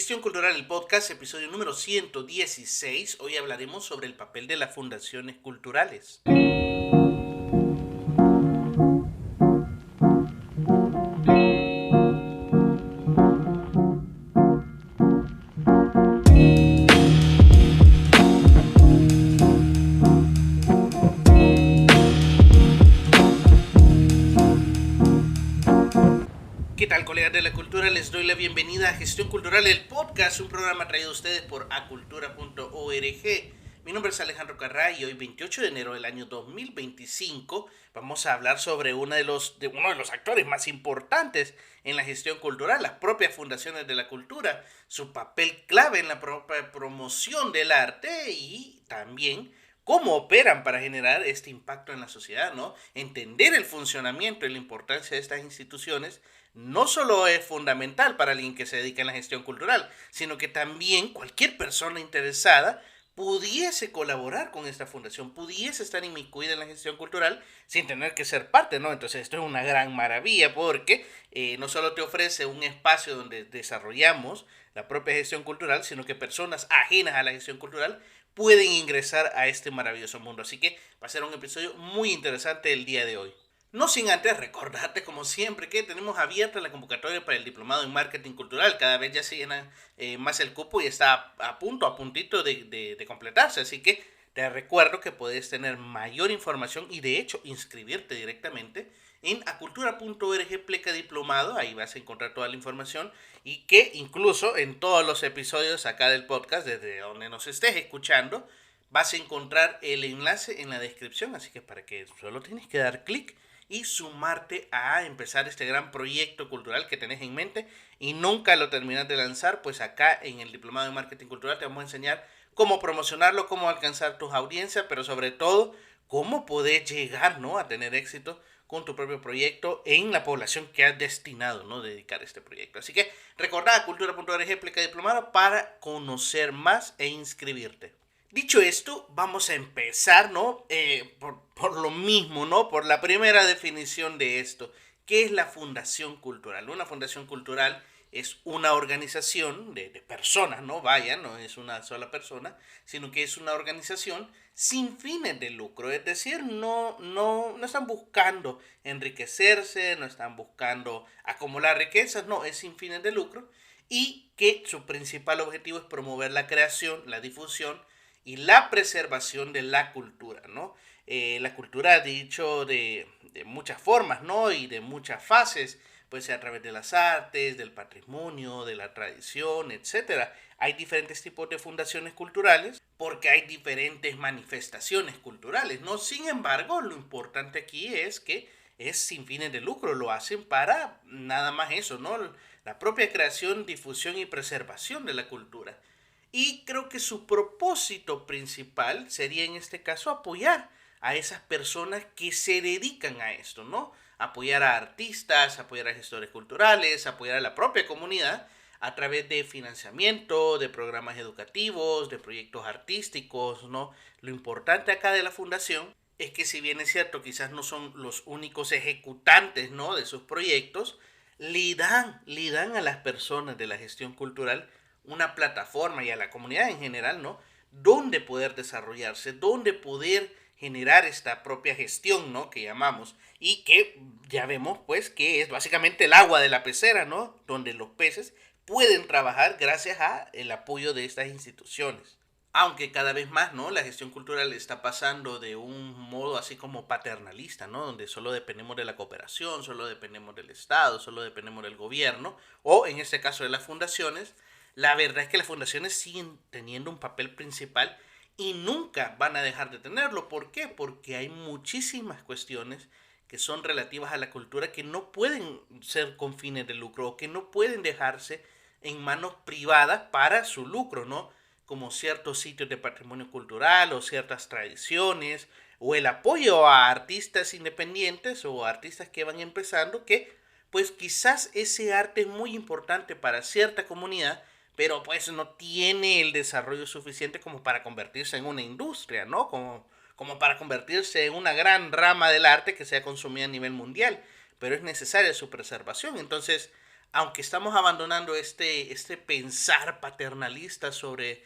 Gestión Cultural, el podcast, episodio número 116. Hoy hablaremos sobre el papel de las fundaciones culturales. ¿Qué tal, colegas de la cultura? Les doy la bienvenida a Gestión Cultural, el podcast, un programa traído a ustedes por acultura.org. Mi nombre es Alejandro Carray y hoy, 28 de enero del año 2025, vamos a hablar sobre uno de los actores más importantes en la gestión cultural, las propias fundaciones de la cultura, su papel clave en la propia promoción del arte y también cómo operan para generar este impacto en la sociedad, ¿no? Entender el funcionamiento y la importancia de estas instituciones no solo es fundamental para alguien que se dedica a la gestión cultural, sino que también cualquier persona interesada pudiese colaborar con esta fundación, pudiese estar inmiscuida en la gestión cultural sin tener que ser parte, ¿no? Entonces esto es una gran maravilla porque no solo te ofrece un espacio donde desarrollamos la propia gestión cultural, sino que personas ajenas a la gestión cultural pueden ingresar a este maravilloso mundo. Así que va a ser un episodio muy interesante el día de hoy. No sin antes recordarte, como siempre, que tenemos abierta la convocatoria para el Diplomado en Marketing Cultural. Cada vez ya se llena más el cupo y está a puntito de completarse. Así que te recuerdo que puedes tener mayor información y de hecho inscribirte directamente en acultura.org pleca diplomado. Ahí vas a encontrar toda la información y que incluso en todos los episodios acá del podcast, desde donde nos estés escuchando, vas a encontrar el enlace en la descripción. Así que para que solo tienes que dar clic y sumarte a empezar este gran proyecto cultural que tenés en mente y nunca lo terminas de lanzar, pues acá en el Diplomado de Marketing Cultural te vamos a enseñar cómo promocionarlo, cómo alcanzar tus audiencias, pero sobre todo cómo poder llegar, ¿no?, a tener éxito con tu propio proyecto en la población que has destinado, ¿no?, dedicar este proyecto. Así que recordad cultura.org pleca diplomado para conocer más e inscribirte. Dicho esto, vamos a empezar, ¿no? Por lo mismo, ¿no? Por la primera definición de esto. ¿Qué es la fundación cultural? Una fundación cultural es una organización de personas, ¿no? Vaya, no es una sola persona, sino que es una organización sin fines de lucro. Es decir, no están buscando enriquecerse, no están buscando acumular riquezas, no, es sin fines de lucro. Y que su principal objetivo es promover la creación, la difusión y la preservación de la cultura, ¿no? La cultura, dicho de muchas formas, ¿no? Y de muchas fases, puede ser a través de las artes, del patrimonio, de la tradición, etcétera. Hay diferentes tipos de fundaciones culturales porque hay diferentes manifestaciones culturales, ¿no? Sin embargo, lo importante aquí es que es sin fines de lucro, lo hacen para nada más eso, ¿no? La propia creación, difusión y preservación de la cultura. Y creo que su propósito principal sería en este caso apoyar a esas personas que se dedican a esto, ¿no? Apoyar a artistas, apoyar a gestores culturales, apoyar a la propia comunidad a través de financiamiento, de programas educativos, de proyectos artísticos, ¿no? Lo importante acá de la fundación es que, si bien es cierto, quizás no son los únicos ejecutantes, ¿no?, de sus proyectos, le dan a las personas de la gestión cultural una plataforma y a la comunidad en general, ¿no?, donde poder desarrollarse, donde poder generar esta propia gestión, ¿no?, que llamamos, y que ya vemos pues que es básicamente el agua de la pecera, ¿no?, donde los peces pueden trabajar gracias a el apoyo de estas instituciones. Aunque cada vez más, ¿no?, la gestión cultural está pasando de un modo así como paternalista, ¿no?, donde solo dependemos de la cooperación, solo dependemos del Estado, solo dependemos del gobierno, o en este caso de las fundaciones. La verdad es que las fundaciones siguen teniendo un papel principal y nunca van a dejar de tenerlo. ¿Por qué? Porque hay muchísimas cuestiones que son relativas a la cultura que no pueden ser con fines de lucro o que no pueden dejarse en manos privadas para su lucro, ¿no? Como ciertos sitios de patrimonio cultural o ciertas tradiciones o el apoyo a artistas independientes o artistas que van empezando, que pues quizás ese arte es muy importante para cierta comunidad, pero pues no tiene el desarrollo suficiente como para convertirse en una industria, ¿no? Como para convertirse en una gran rama del arte que sea consumida a nivel mundial, pero es necesaria su preservación. Entonces, aunque estamos abandonando este pensar paternalista sobre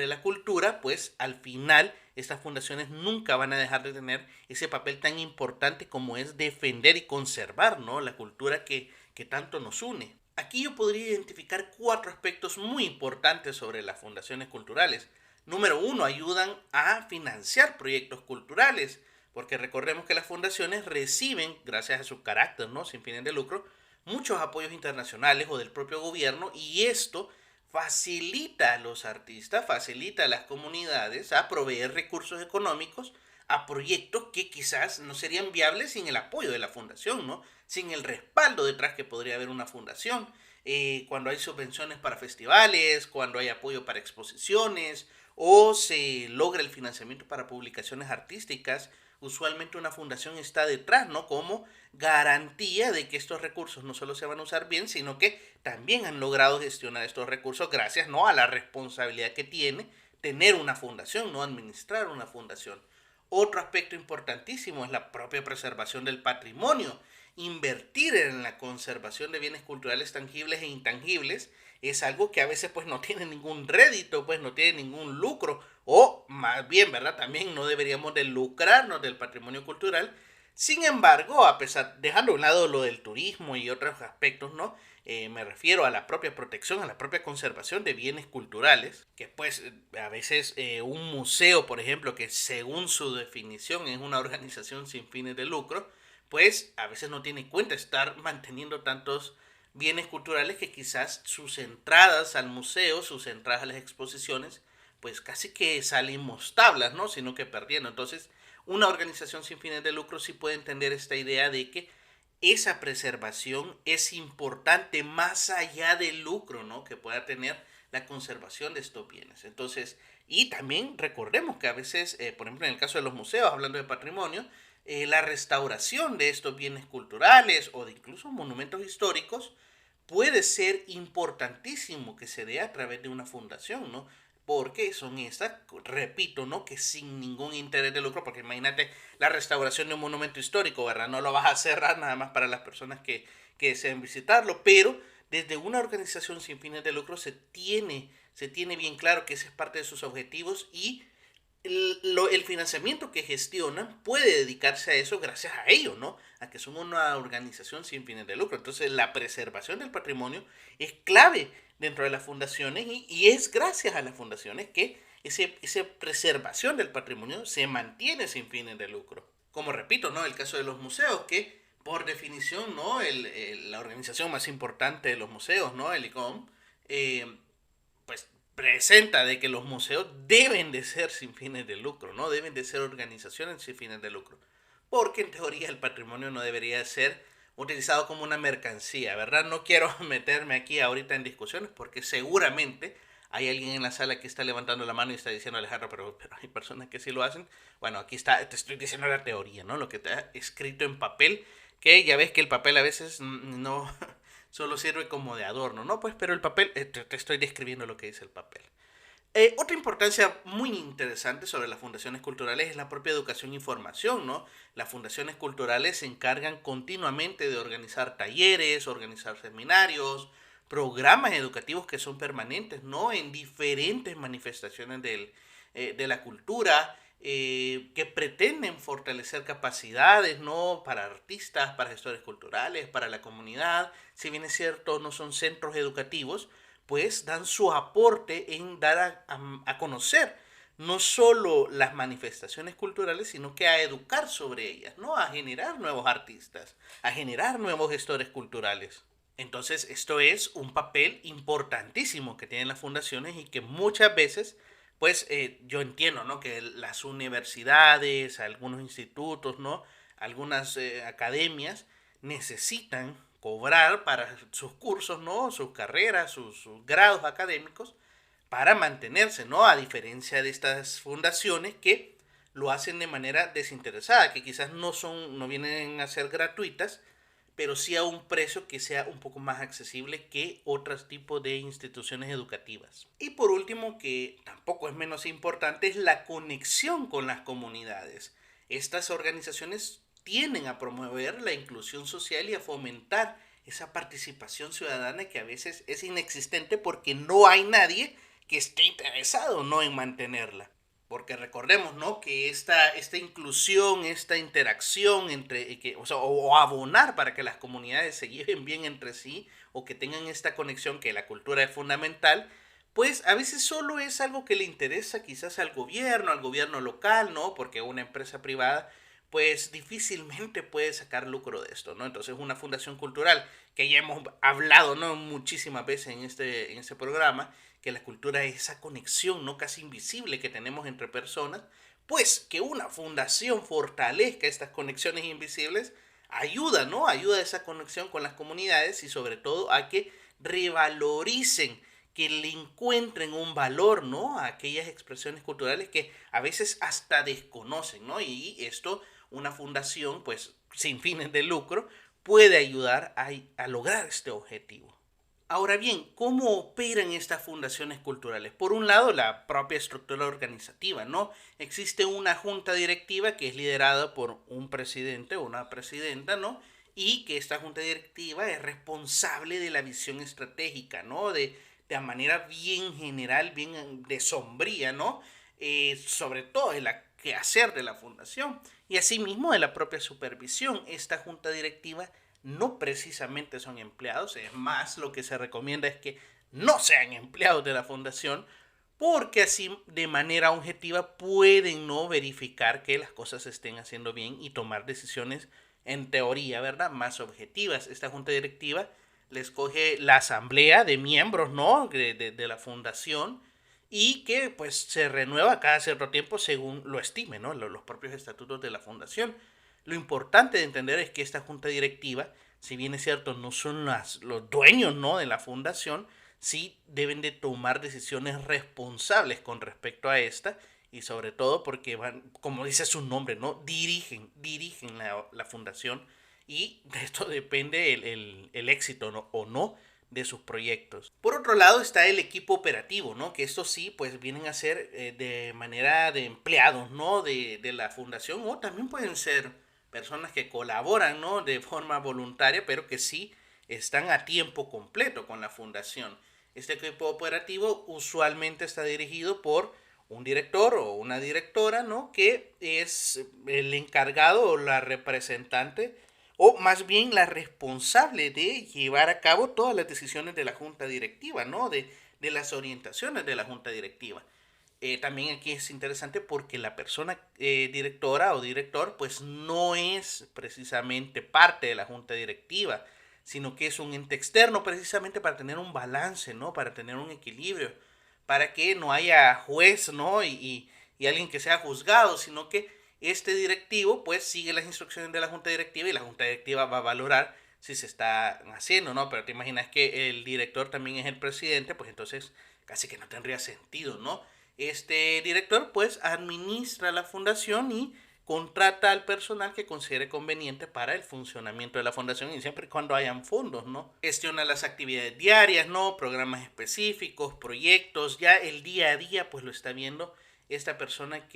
la cultura, pues al final estas fundaciones nunca van a dejar de tener ese papel tan importante como es defender y conservar, ¿no?, la cultura que tanto nos une. Aquí yo podría identificar 4 aspectos muy importantes sobre las fundaciones culturales. Número uno, ayudan a financiar proyectos culturales, porque recordemos que las fundaciones reciben, gracias a su carácter, ¿no?, sin fines de lucro, muchos apoyos internacionales o del propio gobierno, y esto facilita a los artistas, facilita a las comunidades a proveer recursos económicos a proyectos que quizás no serían viables sin el apoyo de la fundación, ¿no? Sin el respaldo detrás que podría haber una fundación. Cuando hay subvenciones para festivales, cuando hay apoyo para exposiciones o se logra el financiamiento para publicaciones artísticas, usualmente una fundación está detrás, ¿no?, como garantía de que estos recursos no solo se van a usar bien, sino que también han logrado gestionar estos recursos gracias, ¿no?, a la responsabilidad que tiene tener una fundación, no administrar una fundación. Otro aspecto importantísimo es la propia preservación del patrimonio. Invertir en la conservación de bienes culturales tangibles e intangibles es algo que a veces pues no tiene ningún rédito, pues no tiene ningún lucro, o más bien, ¿verdad? También no deberíamos de lucrarnos del patrimonio cultural. Sin embargo, a pesar, dejando a un lado lo del turismo y otros aspectos, ¿no? Me refiero a la propia protección, a la propia conservación de bienes culturales, que pues a veces un museo, por ejemplo, que según su definición es una organización sin fines de lucro, pues a veces no tiene en cuenta estar manteniendo tantos bienes culturales que quizás sus entradas al museo, sus entradas a las exposiciones, pues casi que salimos tablas, ¿no? Sino que perdiendo. Entonces, una organización sin fines de lucro sí puede entender esta idea de que esa preservación es importante más allá del lucro, ¿no?, que pueda tener la conservación de estos bienes. Entonces, y también recordemos que a veces, por ejemplo, en el caso de los museos, hablando de patrimonio, la restauración de estos bienes culturales o de incluso monumentos históricos puede ser importantísimo que se dé a través de una fundación, ¿no? Porque son estas, repito, ¿no?, que sin ningún interés de lucro, porque imagínate la restauración de un monumento histórico, ¿verdad? No lo vas a cerrar nada más para las personas que deseen visitarlo, pero desde una organización sin fines de lucro se tiene bien claro que ese es parte de sus objetivos y el financiamiento que gestionan puede dedicarse a eso gracias a ellos, ¿no? A que son una organización sin fines de lucro. Entonces, la preservación del patrimonio es clave dentro de las fundaciones y es gracias a las fundaciones que esa preservación del patrimonio se mantiene sin fines de lucro. Como repito, ¿no?, el caso de los museos, que por definición, ¿no?, la organización más importante de los museos, ¿no?, el ICOM, pues presenta de que los museos deben de ser sin fines de lucro, ¿no? Deben de ser organizaciones sin fines de lucro. Porque en teoría el patrimonio no debería ser utilizado como una mercancía, ¿verdad? No quiero meterme aquí ahorita en discusiones porque seguramente hay alguien en la sala que está levantando la mano y está diciendo, Alejandro, pero hay personas que sí lo hacen. Bueno, aquí está, te estoy diciendo la teoría, ¿no? Lo que está escrito en papel, que ya ves que el papel a veces no, solo sirve como de adorno, ¿no? Pues, pero el papel, te estoy describiendo lo que dice el papel. Otra importancia muy interesante sobre las fundaciones culturales es la propia educación y formación, ¿no? Las fundaciones culturales se encargan continuamente de organizar talleres, organizar seminarios, programas educativos que son permanentes, ¿no?, en diferentes manifestaciones de la cultura, que pretenden fortalecer capacidades, ¿no?, para artistas, para gestores culturales, para la comunidad. Si bien es cierto, no son centros educativos, pues dan su aporte en dar a conocer no solo las manifestaciones culturales, sino que a educar sobre ellas, ¿no? A generar nuevos artistas, a generar nuevos gestores culturales. Entonces, esto es un papel importantísimo que tienen las fundaciones y que muchas veces, pues yo entiendo, ¿no?, que las universidades, algunos institutos, ¿no?, algunas academias necesitan cobrar para sus cursos, ¿no?, sus carreras, sus grados académicos, para mantenerse, ¿no? A diferencia de estas fundaciones que lo hacen de manera desinteresada, que quizás no vienen a ser gratuitas, pero sí a un precio que sea un poco más accesible que otros tipos de instituciones educativas. Y por último, que tampoco es menos importante, es la conexión con las comunidades. Estas organizaciones tienden a promover la inclusión social y a fomentar esa participación ciudadana que a veces es inexistente porque no hay nadie que esté interesado, ¿no?, en mantenerla. Porque recordemos, ¿no?, que esta inclusión, esta interacción entre, o abonar para que las comunidades se lleven bien entre sí o que tengan esta conexión, que la cultura es fundamental, pues a veces solo es algo que le interesa quizás al gobierno local, ¿no? Porque una empresa privada pues difícilmente puede sacar lucro de esto, ¿no? Entonces una fundación cultural, que ya hemos hablado, ¿no?, muchísimas veces en este programa, que la cultura es esa conexión, ¿no?, casi invisible que tenemos entre personas, pues que una fundación fortalezca estas conexiones invisibles, ayuda, ¿no? Ayuda a esa conexión con las comunidades y sobre todo a que revaloricen, que le encuentren un valor, ¿no?, a aquellas expresiones culturales que a veces hasta desconocen, ¿no? Y esto, una fundación, pues, sin fines de lucro, puede ayudar a lograr este objetivo. Ahora bien, ¿cómo operan estas fundaciones culturales? Por un lado, la propia estructura organizativa, ¿no? Existe una junta directiva que es liderada por un presidente o una presidenta, ¿no? Y que esta junta directiva es responsable de la visión estratégica, ¿no? De manera bien general, bien de sombría, ¿no? Sobre todo el quehacer de la fundación y asimismo de la propia supervisión. Esta junta directiva no precisamente son empleados, es más, lo que se recomienda es que no sean empleados de la fundación, porque así de manera objetiva pueden no verificar que las cosas se estén haciendo bien y tomar decisiones en teoría, ¿verdad?, más objetivas. Esta junta directiva le escoge la asamblea de miembros, ¿no?, de la fundación, y que pues se renueva cada cierto tiempo según lo estime, ¿no?, los propios estatutos de la fundación. Lo importante de entender es que esta junta directiva, si bien es cierto, no son los dueños, ¿no?, de la fundación, sí deben de tomar decisiones responsables con respecto a esta y sobre todo porque van, como dice su nombre, ¿no?, dirigen la fundación y de esto depende el éxito, ¿no?, o no de sus proyectos. Por otro lado está el equipo operativo, ¿no?, que estos sí pues vienen a ser de manera de empleados, ¿no?, de la fundación, o también pueden ser personas que colaboran, ¿no?, de forma voluntaria, pero que sí están a tiempo completo con la fundación. Este equipo operativo usualmente está dirigido por un director o una directora, ¿no?, que es el encargado o la representante o más bien la responsable de llevar a cabo todas las decisiones de la junta directiva, ¿no?, de las orientaciones de la junta directiva. También aquí es interesante porque la persona directora o director pues no es precisamente parte de la junta directiva, sino que es un ente externo precisamente para tener un balance, ¿no?, para tener un equilibrio, para que no haya juez, ¿no?, y alguien que sea juzgado, sino que este directivo pues sigue las instrucciones de la junta directiva y la junta directiva va a valorar si se está haciendo, ¿no? Pero te imaginas que el director también es el presidente, pues entonces casi que no tendría sentido, ¿no? Este director pues administra la fundación y contrata al personal que considere conveniente para el funcionamiento de la fundación y siempre y cuando hayan fondos, ¿no? Gestiona las actividades diarias, ¿no?, programas específicos, proyectos, ya el día a día pues lo está viendo esta persona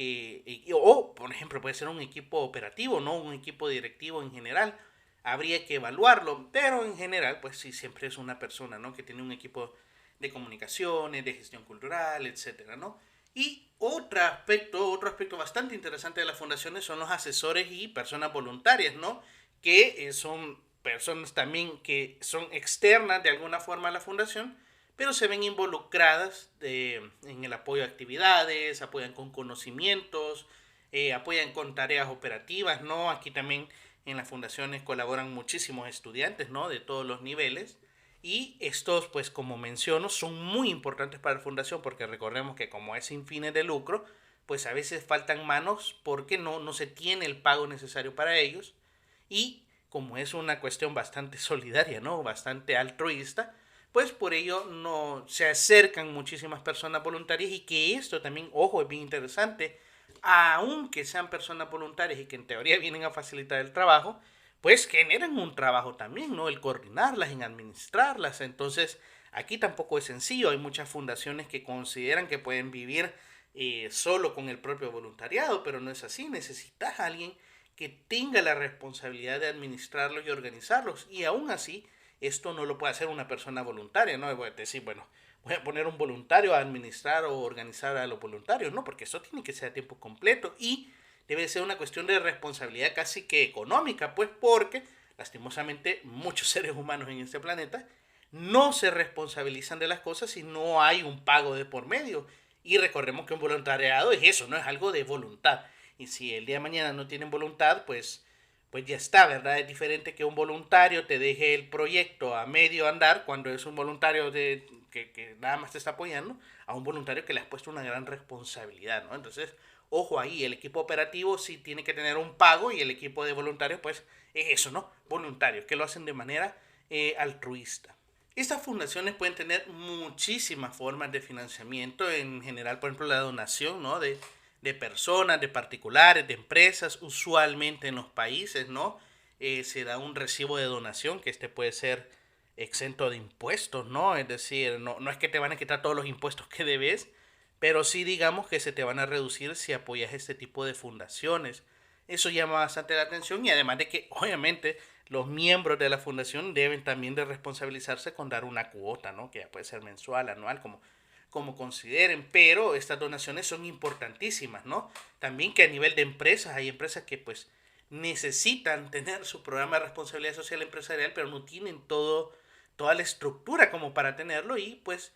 o por ejemplo puede ser un equipo operativo, ¿no?, un equipo directivo en general, habría que evaluarlo, pero en general pues sí, siempre es una persona, ¿no?, que tiene un equipo de comunicaciones, de gestión cultural, etcétera, ¿no? Y otro aspecto bastante interesante de las fundaciones son los asesores y personas voluntarias, ¿no?, que son personas también que son externas de alguna forma a la fundación, pero se ven involucradas en el apoyo a actividades, apoyan con conocimientos, apoyan con tareas operativas, ¿no? Aquí también en las fundaciones colaboran muchísimos estudiantes, ¿no?, de todos los niveles. Y estos, pues como menciono, son muy importantes para la fundación porque recordemos que como es sin fines de lucro, pues a veces faltan manos porque no se tiene el pago necesario para ellos. Y como es una cuestión bastante solidaria, ¿no?, bastante altruista, pues por ello no se acercan muchísimas personas voluntarias y que esto también, ojo, es bien interesante, aunque sean personas voluntarias y que en teoría vienen a facilitar el trabajo, pues generan un trabajo también, ¿no?, el coordinarlas, en administrarlas. Entonces, aquí tampoco es sencillo. Hay muchas fundaciones que consideran que pueden vivir solo con el propio voluntariado, pero no es así. Necesitas a alguien que tenga la responsabilidad de administrarlos y organizarlos. Y aún así, esto no lo puede hacer una persona voluntaria, ¿no? Voy a decir, bueno, voy a poner un voluntario a administrar o organizar a los voluntarios, ¿no? Porque eso tiene que ser a tiempo completo y debe ser una cuestión de responsabilidad casi que económica, pues porque lastimosamente muchos seres humanos en este planeta no se responsabilizan de las cosas si no hay un pago de por medio. Y recordemos que un voluntariado es eso, no es algo de voluntad. Y si el día de mañana no tienen voluntad, pues ya está, ¿verdad? Es diferente que un voluntario te deje el proyecto a medio andar cuando es un voluntario que nada más te está apoyando, a un voluntario que le has puesto una gran responsabilidad, ¿no? Entonces, ojo ahí, el equipo operativo sí tiene que tener un pago y el equipo de voluntarios, pues es eso, ¿no? Voluntarios, que lo hacen de manera altruista. Estas fundaciones pueden tener muchísimas formas de financiamiento, en general, por ejemplo, la donación, ¿no? De personas, de particulares, de empresas, usualmente en los países, ¿no? Se da un recibo de donación que este puede ser exento de impuestos, ¿no? Es decir, no es que te van a quitar todos los impuestos que debes, pero sí digamos que se te van a reducir si apoyas este tipo de fundaciones. Eso llama bastante la atención y además de que obviamente los miembros de la fundación deben también de responsabilizarse con dar una cuota, ¿no? Que ya puede ser mensual, anual, como consideren, pero estas donaciones son importantísimas, ¿no? También que a nivel de empresas, hay empresas que pues necesitan tener su programa de responsabilidad social empresarial, pero no tienen toda la estructura como para tenerlo y pues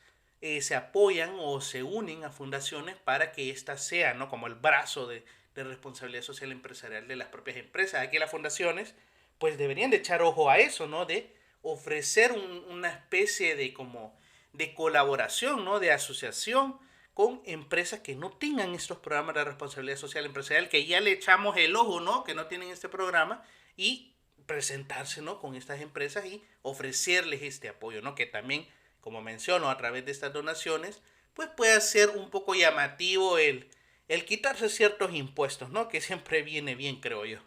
se apoyan o se unen a fundaciones para que ésta sea, ¿no? Como el brazo de responsabilidad social empresarial de las propias empresas. Aquí las fundaciones pues deberían de echar ojo a eso, ¿no? De ofrecer una especie de como de colaboración, ¿no? De asociación con empresas que no tengan estos programas de responsabilidad social empresarial, que ya le echamos el ojo, ¿no? Que no tienen este programa y presentarse, ¿no? Con estas empresas y ofrecerles este apoyo, ¿no? Que también, como menciono, a través de estas donaciones, pues puede ser un poco llamativo el quitarse ciertos impuestos, ¿no? Que siempre viene bien, creo yo.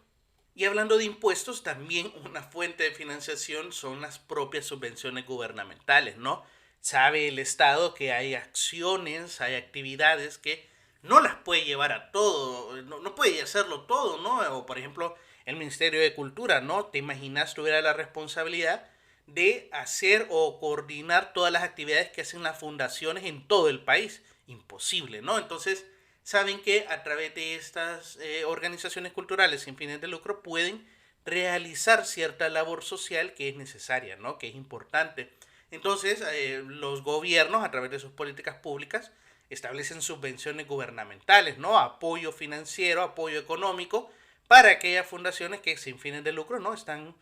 Y hablando de impuestos, también una fuente de financiación son las propias subvenciones gubernamentales, ¿no? Sabe el Estado que hay acciones, hay actividades que no las puede llevar a todo, no puede hacerlo todo, ¿no? O por ejemplo, el Ministerio de Cultura, ¿no? ¿Te imaginas tuviera la responsabilidad de hacer o coordinar todas las actividades que hacen las fundaciones en todo el país? Imposible, ¿no? Entonces, saben que a través de estas organizaciones culturales sin fines de lucro pueden realizar cierta labor social que es necesaria, ¿no? Que es importante. Entonces, los gobiernos, a través de sus políticas públicas, establecen subvenciones gubernamentales, ¿no? Apoyo financiero, apoyo económico para aquellas fundaciones que sin fines de lucro, ¿no? Están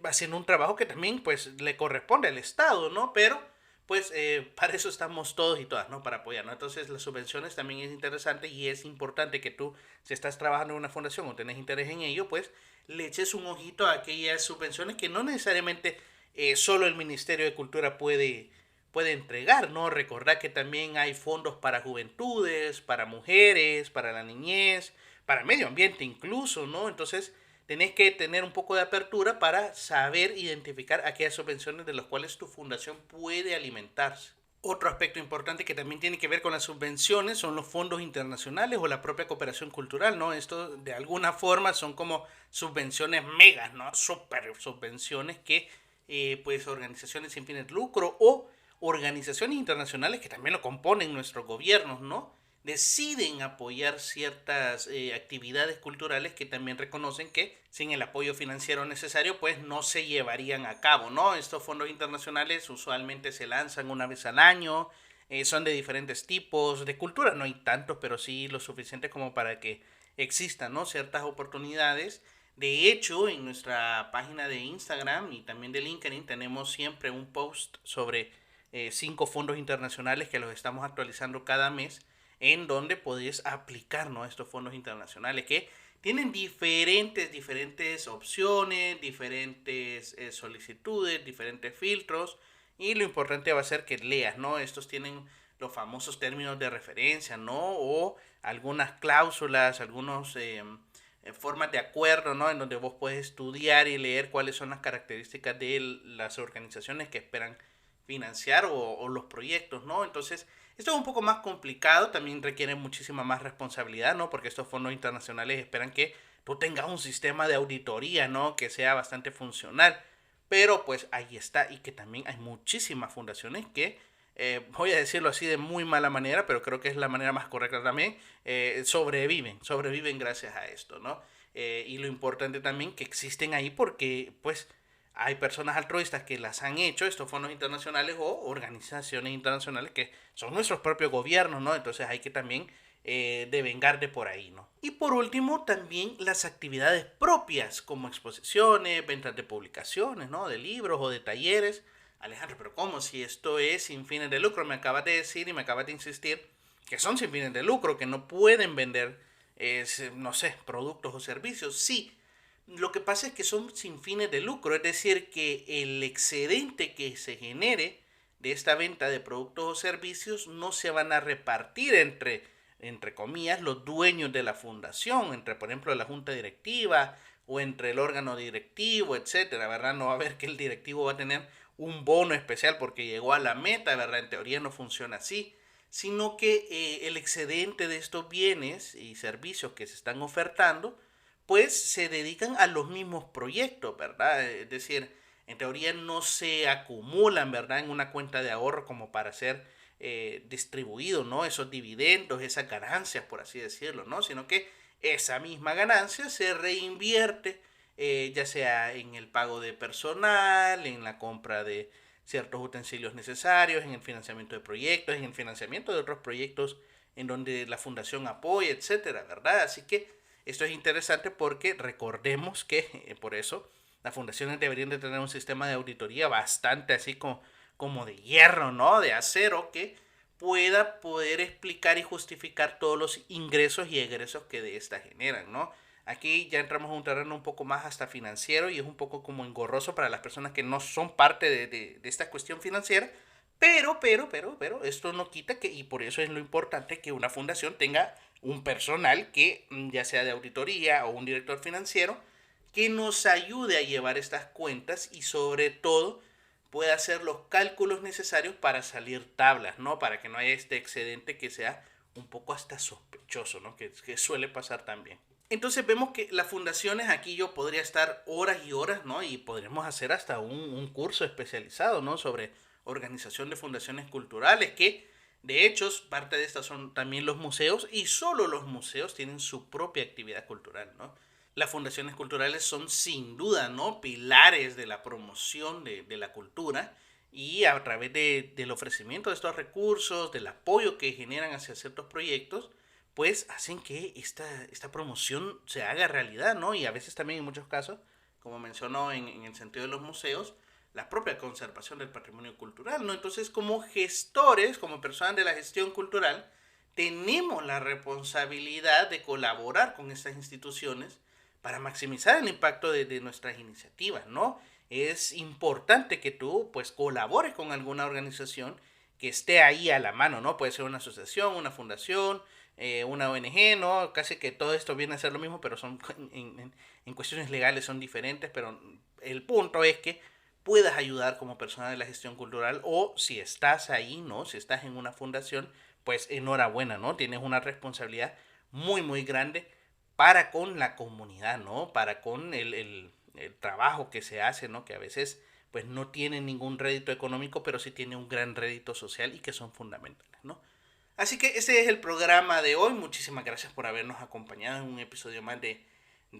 haciendo un trabajo que también, pues, le corresponde al Estado, ¿no? Pero pues para eso estamos todos y todas, ¿no? Para apoyarnos. Entonces las subvenciones también es interesante y es importante que tú, si estás trabajando en una fundación o tenés interés en ello, pues le eches un ojito a aquellas subvenciones que no necesariamente solo el Ministerio de Cultura puede entregar, ¿no? Recordar que también hay fondos para juventudes, para mujeres, para la niñez, para medio ambiente incluso, ¿no? Entonces tenés que tener un poco de apertura para saber identificar aquellas subvenciones de las cuales tu fundación puede alimentarse. Otro aspecto importante que también tiene que ver con las subvenciones son los fondos internacionales o la propia cooperación cultural, ¿no? Esto de alguna forma son como subvenciones megas, ¿no? Super subvenciones que pues organizaciones sin fines de lucro o organizaciones internacionales que también lo componen nuestros gobiernos, ¿no? Deciden apoyar ciertas actividades culturales que también reconocen que sin el apoyo financiero necesario pues no se llevarían a cabo, ¿no? Estos fondos internacionales usualmente se lanzan una vez al año, son de diferentes tipos, de cultura no hay tantos, pero sí lo suficiente como para que existan, ¿no? Ciertas oportunidades. De hecho, en nuestra página de Instagram y también de LinkedIn tenemos siempre un post sobre 5 fondos internacionales que los estamos actualizando cada mes en donde podéis aplicar, ¿no? Estos fondos internacionales que tienen diferentes opciones, diferentes solicitudes, diferentes filtros y lo importante va a ser que leas, ¿no? Estos tienen los famosos términos de referencia, ¿no? O algunas cláusulas, algunos formas de acuerdo, ¿no? En donde vos puedes estudiar y leer cuáles son las características de las organizaciones que esperan financiar o los proyectos, ¿no? Entonces, esto es un poco más complicado, también requiere muchísima más responsabilidad, ¿no? Porque estos fondos internacionales esperan que tú tengas un sistema de auditoría, ¿no? Que sea bastante funcional. pero pues ahí está, y que también hay muchísimas fundaciones que, voy a decirlo así de muy mala manera, pero creo que es la manera más correcta también, sobreviven gracias a esto, ¿no? Y lo importante también que existen ahí porque pues hay personas altruistas que las han hecho, estos fondos internacionales o organizaciones internacionales que son nuestros propios gobiernos, ¿no? Entonces hay que también devengar de por ahí, ¿no? Y por último, también las actividades propias, como exposiciones, ventas de publicaciones, ¿no? De libros o de talleres. Alejandro, pero ¿cómo? Si esto es sin fines de lucro, me acabas de decir y me acabas de insistir que son sin fines de lucro, que no pueden vender, no sé, productos o servicios. Sí, lo que pasa es que son sin fines de lucro, es decir, que el excedente que se genere de esta venta de productos o servicios no se van a repartir entre comillas, los dueños de la fundación, entre, por ejemplo, la junta directiva o entre el órgano directivo, etcétera, ¿verdad? No va a haber que el directivo va a tener un bono especial porque llegó a la meta, ¿verdad? En teoría no funciona así, sino que el excedente de estos bienes y servicios que se están ofertando, pues se dedican a los mismos proyectos, ¿verdad? Es decir, en teoría no se acumulan, ¿verdad? En una cuenta de ahorro como para ser distribuido, ¿no? Esos dividendos, esas ganancias, por así decirlo, ¿no? Sino que esa misma ganancia se reinvierte, ya sea en el pago de personal, en la compra de ciertos utensilios necesarios, en el financiamiento de proyectos, en el financiamiento de otros proyectos en donde la fundación apoya, etcétera, ¿verdad? Así que esto es interesante porque recordemos que por eso las fundaciones deberían de tener un sistema de auditoría bastante así como de hierro, ¿no? De acero que pueda poder explicar y justificar todos los ingresos y egresos que de esta generan, ¿no? Aquí ya entramos a un terreno un poco más hasta financiero y es un poco como engorroso para las personas que no son parte de esta cuestión financiera, pero, esto no quita que, y por eso es lo importante, que una fundación tenga un personal que, ya sea de auditoría o un director financiero, que nos ayude a llevar estas cuentas y sobre todo pueda hacer los cálculos necesarios para salir tablas, ¿no? Para que no haya este excedente que sea un poco hasta sospechoso, ¿no? Que suele pasar también. Entonces vemos que las fundaciones, aquí yo podría estar horas y horas, ¿no? Y podremos hacer hasta un curso especializado, ¿no? Sobre organización de fundaciones culturales, que de hecho parte de estas son también los museos, y solo los museos tienen su propia actividad cultural, ¿no? Las fundaciones culturales son sin duda, ¿no? Pilares de la promoción de la cultura, y a través del ofrecimiento de estos recursos, del apoyo que generan hacia ciertos proyectos, pues hacen que esta promoción se haga realidad, ¿no? Y a veces también en muchos casos, como mencionó en el sentido de los museos, la propia conservación del patrimonio cultural, ¿no? Entonces, como gestores, como personas de la gestión cultural, tenemos la responsabilidad de colaborar con estas instituciones para maximizar el impacto de nuestras iniciativas, ¿no? Es importante que tú, pues, colabores con alguna organización que esté ahí a la mano, ¿no? Puede ser una asociación, una fundación, una ONG, ¿no? Casi que todo esto viene a ser lo mismo, pero son en cuestiones legales son diferentes, pero el punto es que puedas ayudar como persona de la gestión cultural, o si estás ahí, ¿no? Si estás en una fundación, pues enhorabuena, ¿no? Tienes una responsabilidad muy, muy grande para con la comunidad, ¿no? Para con el trabajo que se hace, ¿no? Que a veces pues no tiene ningún rédito económico, pero sí tiene un gran rédito social y que son fundamentales, ¿no? Así que ese es el programa de hoy. Muchísimas gracias por habernos acompañado en un episodio más de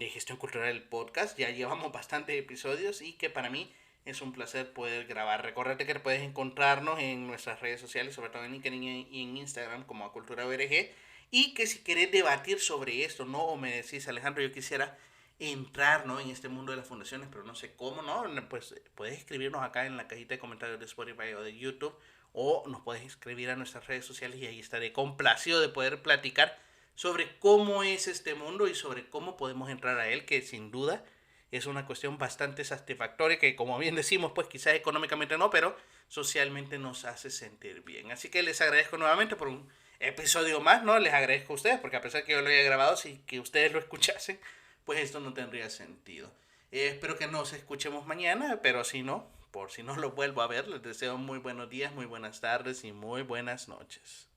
Gestión Cultural del Podcast. Ya llevamos bastantes episodios y que para mí es un placer poder grabar. Recuerda que puedes encontrarnos en nuestras redes sociales, sobre todo en LinkedIn y en Instagram como a Cultura ORG. Y que si querés debatir sobre esto, ¿no? O me decís, Alejandro, yo quisiera entrar, ¿no? En este mundo de las fundaciones, pero no sé cómo, ¿no? Pues puedes escribirnos acá en la cajita de comentarios de Spotify o de YouTube, o nos puedes escribir a nuestras redes sociales y ahí estaré complacido de poder platicar sobre cómo es este mundo y sobre cómo podemos entrar a él, que sin duda es una cuestión bastante satisfactoria, que como bien decimos, pues quizás económicamente no, pero socialmente nos hace sentir bien. Así que les agradezco nuevamente por un episodio más, ¿no? Les agradezco a ustedes, porque a pesar que yo lo haya grabado, si que ustedes lo escuchasen, pues esto no tendría sentido. Espero que nos escuchemos mañana, pero si no, por si no lo vuelvo a ver, les deseo muy buenos días, muy buenas tardes y muy buenas noches.